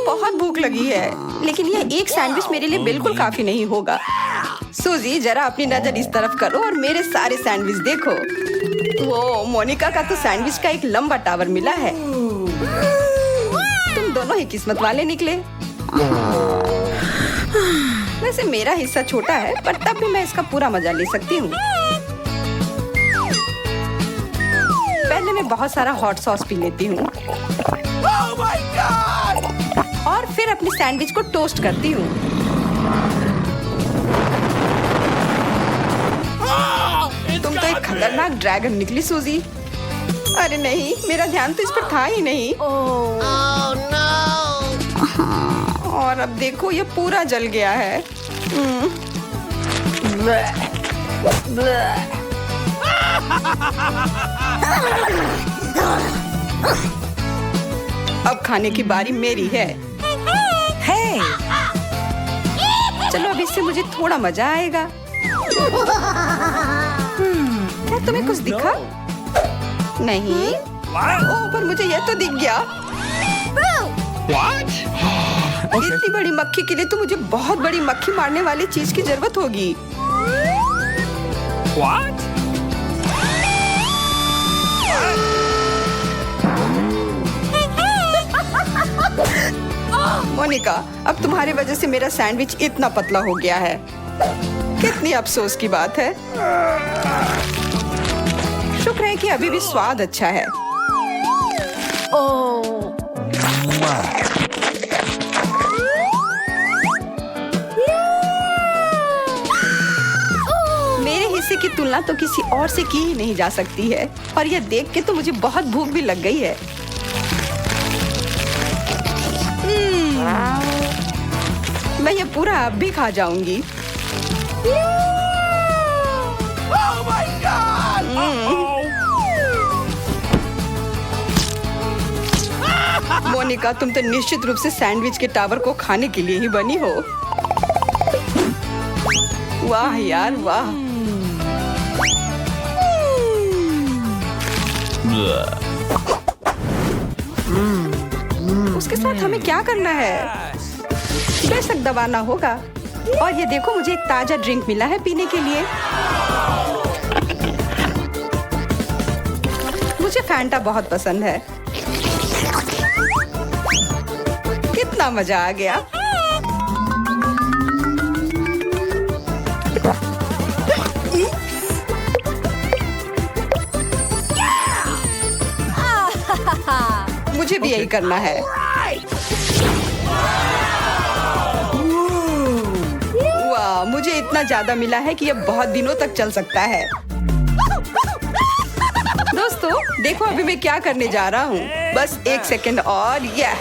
बहुत भूख लगी है, लेकिन यह एक सैंडविच मेरे लिए बिल्कुल काफी नहीं होगा। सूजी, जरा अपनी नजर इस तरफ करो और मेरे सारे सैंडविच देखो। वो मोनिका का तो सैंडविच का एक लंबा टावर मिला है। तुम दोनों ही किस्मत वाले निकले। वैसे मेरा हिस्सा छोटा है, पर तब भी मैं इसका पूरा मजा ले सकती हूँ। पहले मैं बहुत सारा हॉट सॉस पी लेती हूँ और फिर अपनी सैंडविच को टोस्ट करती हूँ। तुम तो एक खतरनाक ड्रैगन निकली सूजी। अरे नहीं, मेरा ध्यान तो इस पर था ही नहीं। और अब देखो, ये पूरा जल गया है। अब खाने की बारी मेरी है। चलो, अब इससे मुझे थोड़ा मजा आएगा। क्या तुम्हें कुछ दिखा? नहीं। ओह, पर मुझे यह तो दिख गया। इतनी बड़ी मक्खी के लिए तो मुझे बहुत बड़ी मक्खी मारने वाली चीज की जरूरत होगी। मोनिका, अब तुम्हारी वजह से मेरा सैंडविच इतना पतला हो गया है। कितनी अफसोस की बात है। शुक्र है कि अभी भी स्वाद अच्छा है। मेरे हिस्से की तुलना तो किसी और से की ही नहीं जा सकती है, और यह देख के तो मुझे बहुत भूख भी लग गई है। मैं ये पूरा अब भी खा जाऊंगी। मोनिका, तुम तो निश्चित रूप से सैंडविच के टावर को खाने के लिए ही बनी हो। वाह यार, वाह। उसके साथ हमें क्या करना है? बेशक दबाना होगा। और ये देखो, मुझे एक ताजा ड्रिंक मिला है पीने के लिए। मुझे फैंटा बहुत पसंद है। कितना मजा आ गया। मुझे भी यही करना है। वाह, मुझे इतना ज्यादा मिला है कि यह बहुत दिनों तक चल सकता है। दोस्तों, देखो अभी मैं क्या करने जा रहा हूँ। बस एक सेकंड और। यह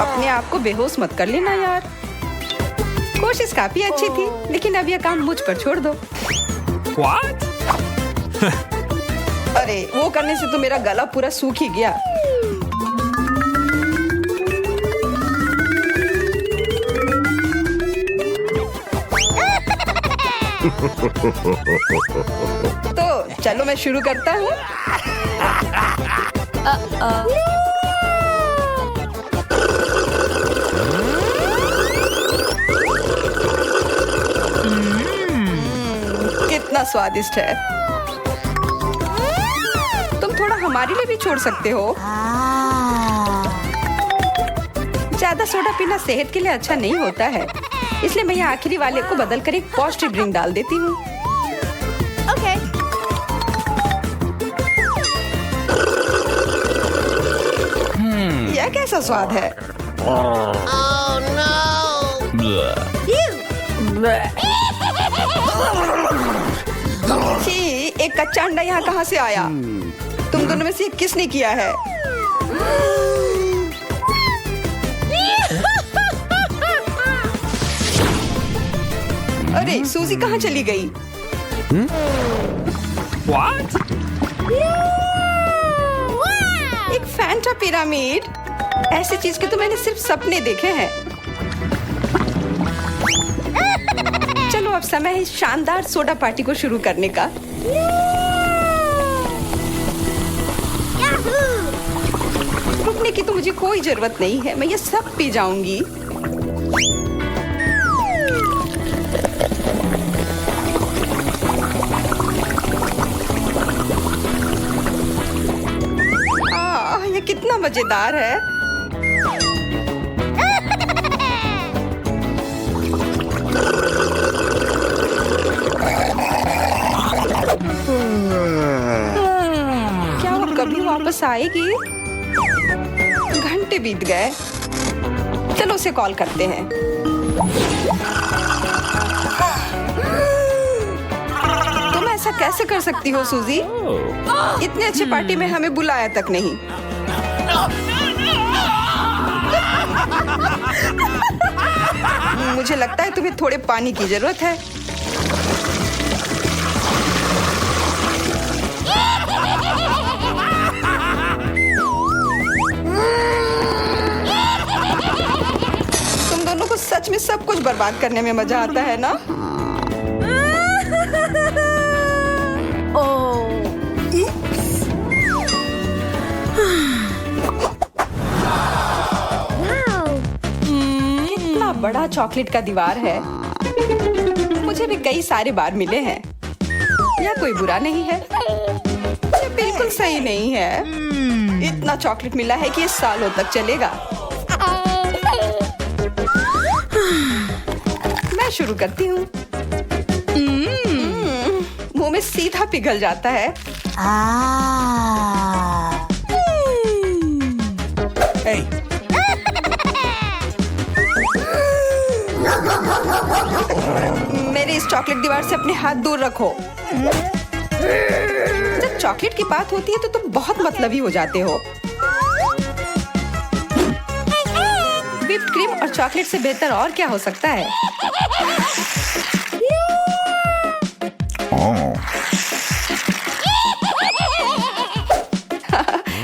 अपने आप को बेहोश मत कर लेना यार। कोशिश काफी अच्छी थी, लेकिन अब यह काम मुझ पर छोड़ दो। What? अरे, वो करने से तो मेरा गला पूरा सूख ही गया। तो चलो मैं शुरू करता हूँ। कितना स्वादिष्ट है। तुम थोड़ा हमारे लिए भी छोड़ सकते हो। ज्यादा सोडा पीना सेहत के लिए अच्छा नहीं होता है, इसलिए मैं यहाँ आखिरी वाले को बदलकर एक पौष्टिक ड्रिंक डाल देती हूँ। ओके। यह कैसा स्वाद है? छी, एक कच्चा अंडा यहाँ कहाँ से आया? तुम दोनों में से किसने किया है? अरे, सूजी कहाँ चली गई? What? एक फैंटा पिरामिड? ऐसी चीज के तो मैंने सिर्फ सपने देखे हैं। चलो, अब समय है इस शानदार सोडा पार्टी को शुरू करने का। रुकने की तो मुझे कोई जरूरत नहीं है, मैं ये सब पी जाऊंगी। ये कितना मजेदार है। क्या वो कभी वापस आएगी? घंटे बीत गए। चलो उसे कॉल करते हैं। तुम ऐसा कैसे कर सकती हो सूजी? इतने अच्छे पार्टी में हमें बुलाया तक नहीं। मुझे लगता है तुम्हें थोड़े पानी की जरूरत है। तुम दोनों को सच में सब कुछ बर्बाद करने में मजा आता है ना? कितना बड़ा चॉकलेट का दीवार है। मुझे भी कई सारे बार मिले हैं। यह कोई बुरा नहीं है, ये बिल्कुल सही नहीं है। इतना चॉकलेट मिला है कि ये सालों तक चलेगा। मैं शुरू करती हूँ। मुंह में सीधा पिघल जाता है। मेरे इस चॉकलेट दीवार से अपने हाथ दूर रखो। जब चॉकलेट की बात होती है तो तुम बहुत मतलबी हो जाते हो। व्हिप्ड क्रीम और चॉकलेट से बेहतर और क्या हो सकता है?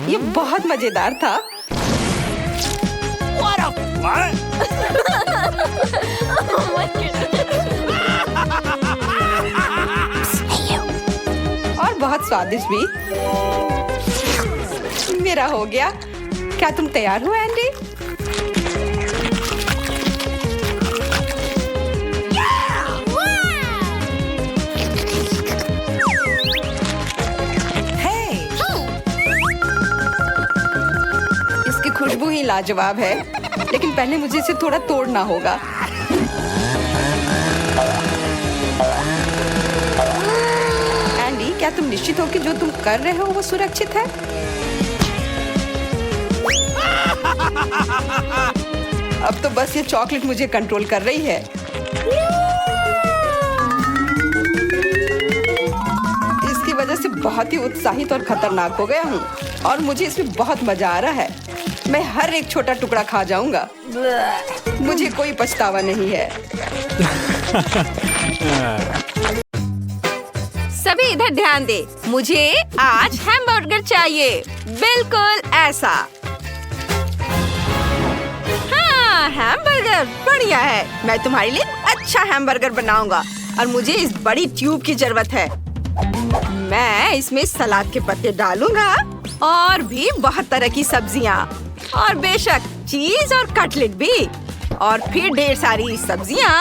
ये बहुत मजेदार था। और बहुत स्वादिष्ट भी। मेरा हो गया। क्या तुम तैयार हो एंडी? इसकी खुशबू ही लाजवाब है, लेकिन पहले मुझे इसे थोड़ा तोड़ना होगा। एंडी, क्या तुम निश्चित हो कि जो तुम कर रहे हो वो सुरक्षित है? अब तो बस ये चॉकलेट मुझे कंट्रोल कर रही है। इसकी वजह से बहुत ही उत्साहित और खतरनाक हो गया हूँ और मुझे इसमें बहुत मजा आ रहा है। मैं हर एक छोटा टुकड़ा खा जाऊंगा। मुझे कोई पछतावा नहीं है। सभी इधर ध्यान दे। मुझे आज हैमबर्गर चाहिए, बिल्कुल ऐसा। हाँ, हैमबर्गर बढ़िया है। मैं तुम्हारे लिए अच्छा हैमबर्गर बनाऊंगा और मुझे इस बड़ी ट्यूब की जरूरत है। मैं इसमें सलाद के पत्ते डालूंगा और भी बहुत तरह की सब्जियाँ और बेशक चीज और कटलेट भी और फिर ढेर सारी सब्जियाँ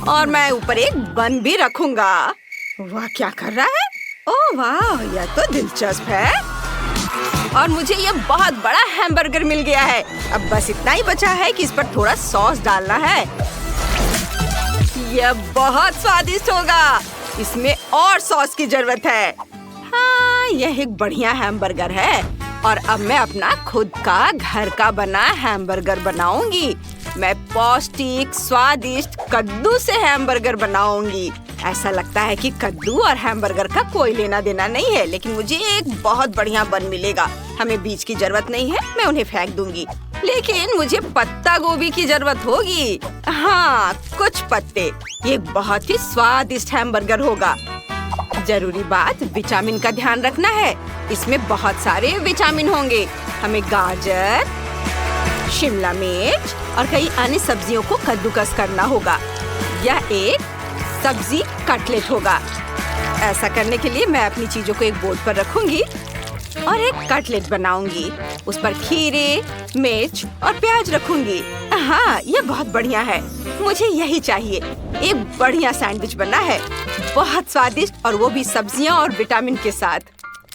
और मैं ऊपर एक बन भी रखूंगा। वाह, क्या कर रहा है? ओह वाह, यह तो दिलचस्प है। और मुझे ये बहुत बड़ा हैमबर्गर मिल गया है। अब बस इतना ही बचा है कि इस पर थोड़ा सॉस डालना है। यह बहुत स्वादिष्ट होगा। इसमें और सॉस की जरूरत है। हाँ, यह एक बढ़िया हैमबर्गर है और अब मैं अपना खुद का घर का बना हैमबर्गर बनाऊंगी। मैं पौष्टिक स्वादिष्ट कद्दू से हैमबर्गर बनाऊंगी। ऐसा लगता है कि कद्दू और हैमबर्गर का कोई लेना देना नहीं है, लेकिन मुझे एक बहुत बढ़िया बन मिलेगा। हमें बीज की जरूरत नहीं है, मैं उन्हें फेंक दूंगी। लेकिन मुझे पत्ता गोभी की जरूरत होगी। हाँ, कुछ पत्ते। ये बहुत ही स्वादिष्ट हैमबर्गर होगा। जरूरी बात, विटामिन का ध्यान रखना है। इसमें बहुत सारे विटामिन होंगे। हमें गाजर, शिमला मिर्च और कई अन्य सब्जियों को कद्दूकस करना होगा। यह एक सब्जी कटलेट होगा। ऐसा करने के लिए मैं अपनी चीजों को एक बोर्ड पर रखूंगी। और एक कटलेट बनाऊंगी। उस पर खीरे, मिर्च और प्याज रखूंगी। हाँ, ये बहुत बढ़िया है। मुझे यही चाहिए। एक बढ़िया सैंडविच बना है, बहुत स्वादिष्ट, और वो भी सब्जियां और विटामिन के साथ।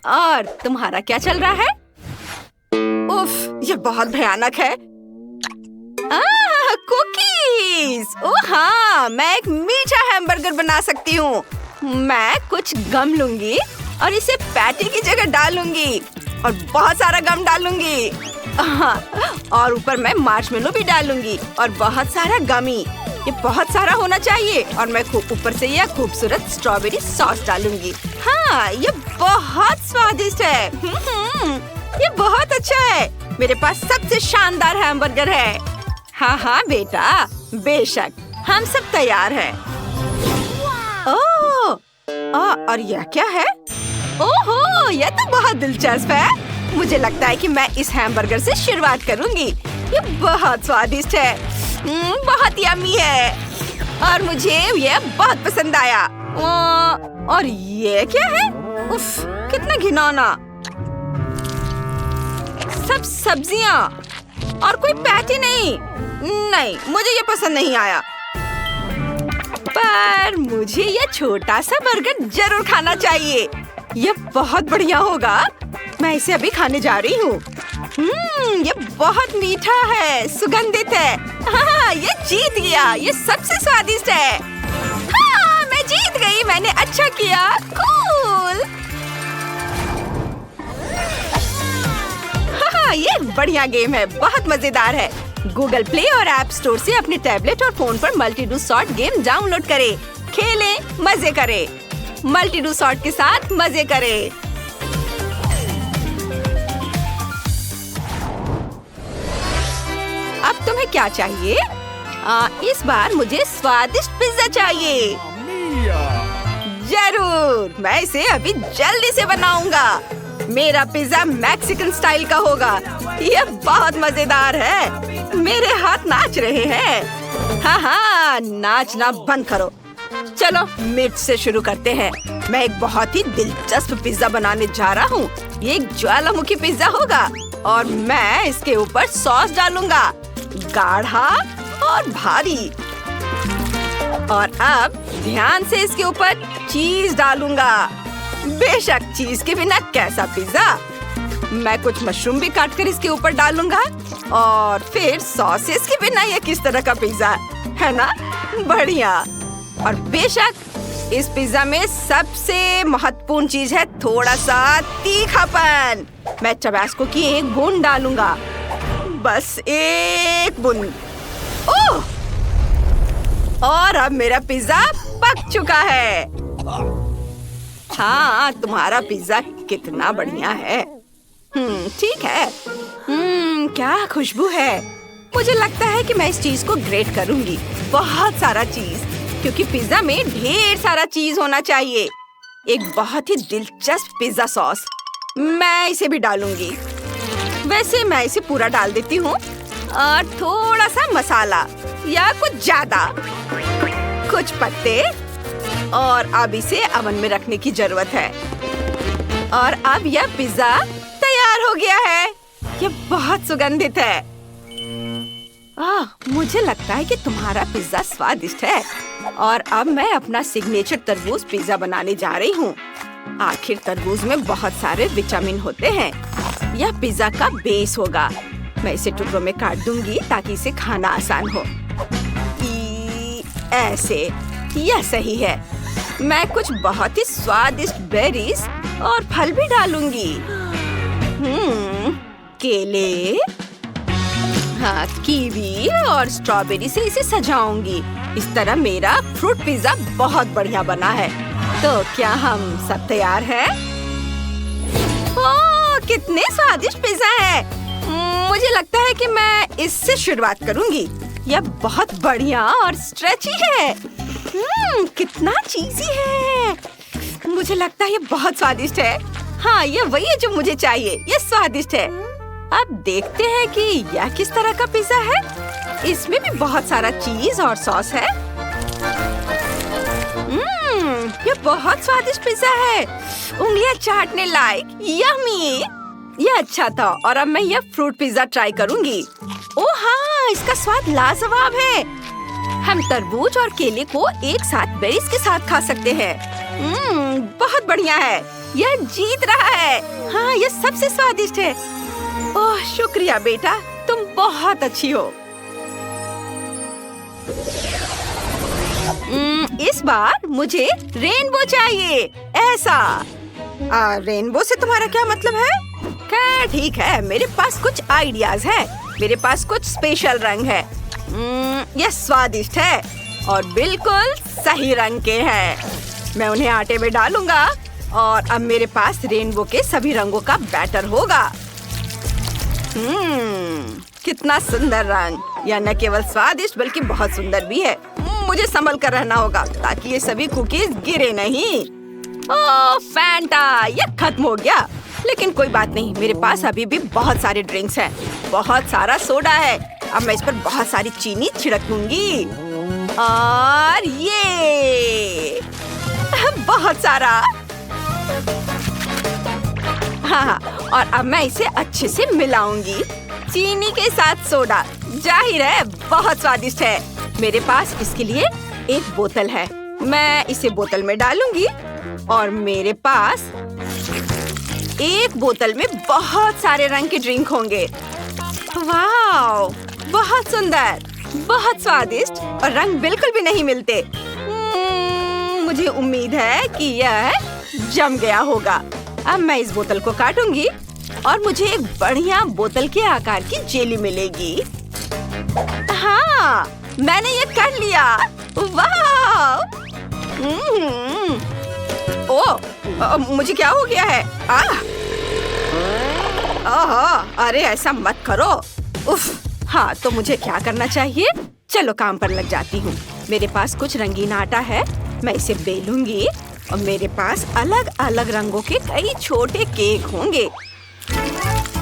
और तुम्हारा क्या चल रहा है? उफ, ये बहुत भयानक है। कुकीज! ओह हाँ, मैं एक मीठा हैमबर्गर बना सकती हूँ। मैं कुछ गम लूंगी और इसे पैटी की जगह डालूंगी और बहुत सारा गम डालूंगी। हाँ, और ऊपर मैं मार्शमेलो भी डालूंगी और बहुत सारा गमी। ये बहुत सारा होना चाहिए। और मैं ऊपर से यह खूबसूरत स्ट्रॉबेरी सॉस डालूंगी। हाँ, ये बहुत स्वादिष्ट है। ये बहुत अच्छा है। मेरे पास सबसे शानदार हैमबर्गर है। हाँ हाँ बेटा, बेशक, हम सब तैयार हैं। ओह, और यह क्या है? ओहो, यह तो बहुत दिलचस्प है। मुझे लगता है कि मैं इस हैमबर्गर से शुरुआत करूंगी। ये बहुत स्वादिष्ट है, बहुत यम्मी है और मुझे यह बहुत पसंद आया। और ये क्या है? उफ, कितना घिनौना। सब सब्जियां और कोई पैटी नहीं। नहीं, मुझे ये पसंद नहीं आया। पर मुझे ये छोटा सा बर्गर जरूर खाना चाहिए। ये बहुत बढ़िया होगा। मैं इसे अभी खाने जा रही हूँ। ये बहुत मीठा है, सुगंधित है। हाँ, ये जीत गया। ये सबसे स्वादिष्ट है। हाँ, मैं जीत गई। मैंने अच्छा किया। कूल। हाँ, ये बढ़िया गेम है, बहुत मजेदार है। गूगल प्ले और ऐप स्टोर से अपने टैबलेट और फोन पर multi do sort game download करें। खेलें, मजे करें। मल्टी डू सॉर्ट के साथ मजे करें। अब तुम्हें क्या चाहिए? इस बार मुझे स्वादिष्ट पिज्जा चाहिए। जरूर, मैं इसे अभी जल्दी से बनाऊंगा। मेरा पिज्जा मैक्सिकन स्टाइल का होगा। ये बहुत मजेदार है। मेरे हाथ नाच रहे हैं। हाँ हाँ, नाचना बंद करो। चलो मिर्च से शुरू करते हैं। मैं एक बहुत ही दिलचस्प पिज्जा बनाने जा रहा हूँ। ये एक ज्वालामुखी पिज्जा होगा और मैं इसके ऊपर सॉस डालूंगा, गाढ़ा और भारी। और अब ध्यान से इसके ऊपर चीज डालूंगा। बेशक, चीज के बिना कैसा पिज्जा। मैं कुछ मशरूम भी काट कर इसके ऊपर डालूंगा। और फिर सॉसेस के बिना ये किस तरह का पिज्जा है ना? बढ़िया। और बेशक इस पिज्जा में सबसे महत्वपूर्ण चीज है थोड़ा सा तीखापन। मैं टबास्को की एक बूंद डालूंगा, बस एक बूंद। ओह! और अब मेरा पिज्जा पक चुका है। हाँ, तुम्हारा पिज्जा कितना बढ़िया है। ठीक है। क्या खुशबू है। मुझे लगता है कि मैं इस चीज को ग्रेट करूंगी, बहुत सारा चीज, क्योंकि पिज्जा में ढेर सारा चीज होना चाहिए। एक बहुत ही दिलचस्प पिज्जा सॉस, मैं इसे भी डालूंगी। वैसे मैं इसे पूरा डाल देती हूँ। और थोड़ा सा मसाला या कुछ ज्यादा, कुछ पत्ते। और अब इसे ओवन में रखने की जरूरत है। और अब यह पिज्जा तैयार हो गया है। ये बहुत सुगंधित है। मुझे लगता है कि तुम्हारा पिज्जा स्वादिष्ट है। और अब मैं अपना सिग्नेचर तरबूज पिज्जा बनाने जा रही हूँ। आखिर तरबूज में बहुत सारे विटामिन होते हैं। यह पिज्जा का बेस होगा। मैं इसे टुकड़ों में काट दूंगी ताकि इसे खाना आसान हो। ऐसे, यह सही है। मैं कुछ बहुत ही स्वादिष्ट बेरीज और फल भी डालूंगी। केले, हाँ, कीवी और स्ट्रॉबेरी से इसे सजाऊंगी। इस तरह मेरा फ्रूट पिज्जा बहुत बढ़िया बना है। तो क्या हम सब तैयार हैं? ओह, कितने स्वादिष्ट पिज्जा है। मुझे लगता है कि मैं इससे शुरुआत करूंगी। यह बहुत बढ़िया और स्ट्रेची है। कितना चीज़ी है। मुझे लगता है ये बहुत स्वादिष्ट है। हाँ, ये वही है जो मुझे चाहिए। ये स्वादिष्ट है। अब देखते हैं कि यह किस तरह का पिज्जा है। इसमें भी बहुत सारा चीज और सॉस है। ये बहुत स्वादिष्ट पिज्जा है, उंगलियां चाटने लायक। यम्मी, ये अच्छा था। और अब मैं ये फ्रूट पिज्जा ट्राई करूंगी। ओह हाँ, इसका स्वाद लाजवाब है। हम तरबूज और केले को एक साथ बेरीज के साथ खा सकते हैं। बहुत बढ़िया है, यह जीत रहा है। हाँ, यह सबसे स्वादिष्ट है। ओह शुक्रिया बेटा, तुम बहुत अच्छी हो। इस बार मुझे रेनबो चाहिए, ऐसा। रेनबो से तुम्हारा क्या मतलब है? क्या ठीक है, मेरे पास कुछ आइडियाज है। मेरे पास कुछ स्पेशल रंग है। यह स्वादिष्ट है और बिल्कुल सही रंग के हैं। मैं उन्हें आटे में डालूंगा और अब मेरे पास रेनबो के सभी रंगों का बैटर होगा। कितना सुंदर रंग। यह न केवल स्वादिष्ट बल्कि बहुत सुंदर भी है। मुझे संभल कर रहना होगा ताकि ये सभी कुकीज गिरे नहीं। ओह फैंटा, यह खत्म हो गया। लेकिन कोई बात नहीं, मेरे पास अभी भी बहुत सारे ड्रिंक्स हैं। बहुत सारा सोडा है। अब मैं इस पर बहुत सारी चीनी छिड़क दूंगी और ये बहुत सारा। हाँ, और अब मैं इसे अच्छे से मिलाऊंगी। चीनी के साथ सोडा, जाहिर है बहुत स्वादिष्ट है। मेरे पास इसके लिए एक बोतल है। मैं इसे बोतल में डालूंगी और मेरे पास एक बोतल में बहुत सारे रंग के ड्रिंक होंगे। वाह, बहुत सुंदर, बहुत स्वादिष्ट और रंग बिल्कुल भी नहीं मिलते। मुझे उम्मीद है कि यह जम गया होगा। अब मैं इस बोतल को काटूंगी और मुझे एक बढ़िया बोतल के आकार की जेली मिलेगी। हाँ, मैंने ये कर लिया। वाह! ओह, मुझे क्या हो गया है? अरे ऐसा मत करो। उफ, हाँ, तो मुझे क्या करना चाहिए? चलो काम पर लग जाती हूँ। मेरे पास कुछ रंगीन आटा है। मैं इसे बेलूंगी और मेरे पास अलग अलग रंगों के कई छोटे केक होंगे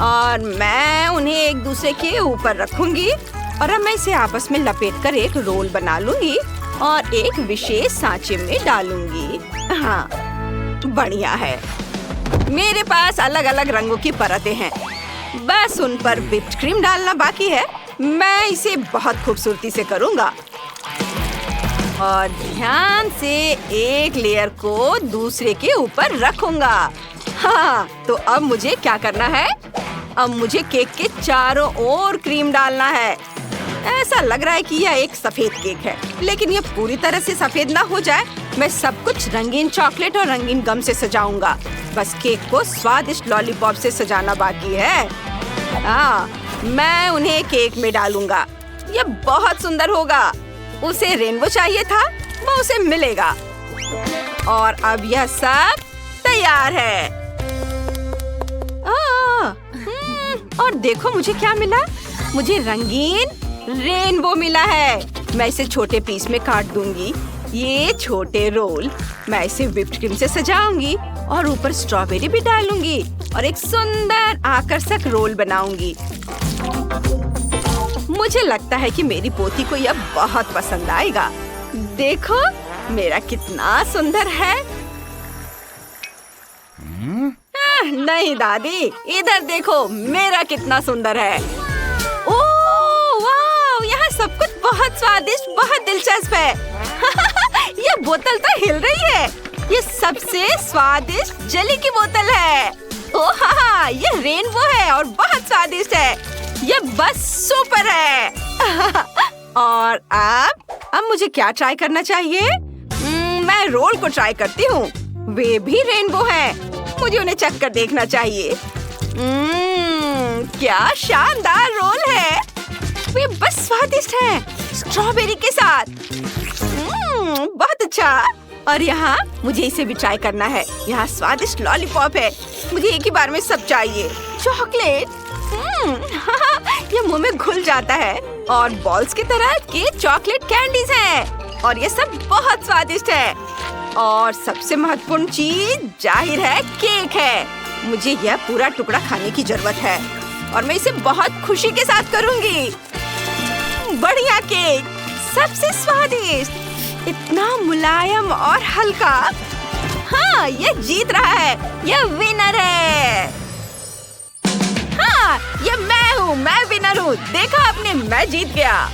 और मैं उन्हें एक दूसरे के ऊपर रखूंगी। और अब मैं इसे आपस में लपेटकर एक रोल बना लूंगी और एक विशेष सांचे में डालूंगी। हाँ, बढ़िया है। मेरे पास अलग अलग रंगों की परतें हैं। बस उन पर व्हिप्ड क्रीम डालना बाकी है। मैं इसे बहुत खूबसूरती से करूँगा और ध्यान से एक लेयर को दूसरे के ऊपर रखूंगा। हाँ, तो अब मुझे क्या करना है? अब मुझे केक के चारों ओर क्रीम डालना है। ऐसा लग रहा है कि यह एक सफेद केक है, लेकिन यह पूरी तरह से सफेद ना हो जाए। मैं सब कुछ रंगीन चॉकलेट और रंगीन गम से सजाऊंगा। बस केक को स्वादिष्ट लॉलीपॉप से सजाना बाकी है। हाँ, मैं उन्हें केक में डालूंगा। यह बहुत सुंदर होगा। उसे रेनबो चाहिए था, वो उसे मिलेगा। और अब यह सब तैयार है। और देखो मुझे क्या मिला। मुझे रंगीन रेनबो मिला है। मैं इसे छोटे पीस में काट दूंगी। ये छोटे रोल मैं इसे व्हिप्ड क्रीम से सजाऊंगी और ऊपर स्ट्रॉबेरी भी डालूंगी और एक सुंदर आकर्षक रोल बनाऊंगी। मुझे लगता है कि मेरी पोती को यह बहुत पसंद आएगा। देखो मेरा कितना सुंदर है। नहीं दादी, इधर देखो मेरा कितना सुंदर है। ओह वाह, यहाँ सब कुछ बहुत स्वादिष्ट, बहुत दिलचस्प है। यह बोतल तो हिल रही है। ये सबसे स्वादिष्ट जेली की बोतल है। ओह हाँ, यह रेनबो है और बहुत स्वादिष्ट है। यह बस सुपर है। और अब मुझे क्या ट्राई करना चाहिए? मैं रोल को ट्राई करती हूँ। वे भी रेनबो हैं। मुझे उन्हें चख कर देखना चाहिए। क्या शानदार रोल है। वे बस स्वादिष्ट हैं, स्ट्रॉबेरी के साथ। बहुत अच्छा। और यहाँ मुझे इसे भी ट्राई करना है। यहाँ स्वादिष्ट लॉलीपॉप है। मुझे एक ही बार में सब चाहिए। चॉकलेट, ये मुंह में घुल जाता है। और बॉल्स की तरह के चॉकलेट कैंडीज हैं और ये सब बहुत स्वादिष्ट है। और सबसे महत्वपूर्ण चीज जाहिर है केक है। मुझे यह पूरा टुकड़ा खाने की जरूरत है और मैं इसे बहुत खुशी के साथ करूंगी। बढ़िया केक, सबसे स्वादिष्ट। इतना मुलायम और हल्का। हाँ, ये जीत रहा है। ये विनर है। हाँ, ये मैं हूँ। मैं विनर हूँ। देखा आपने, मैं जीत गया।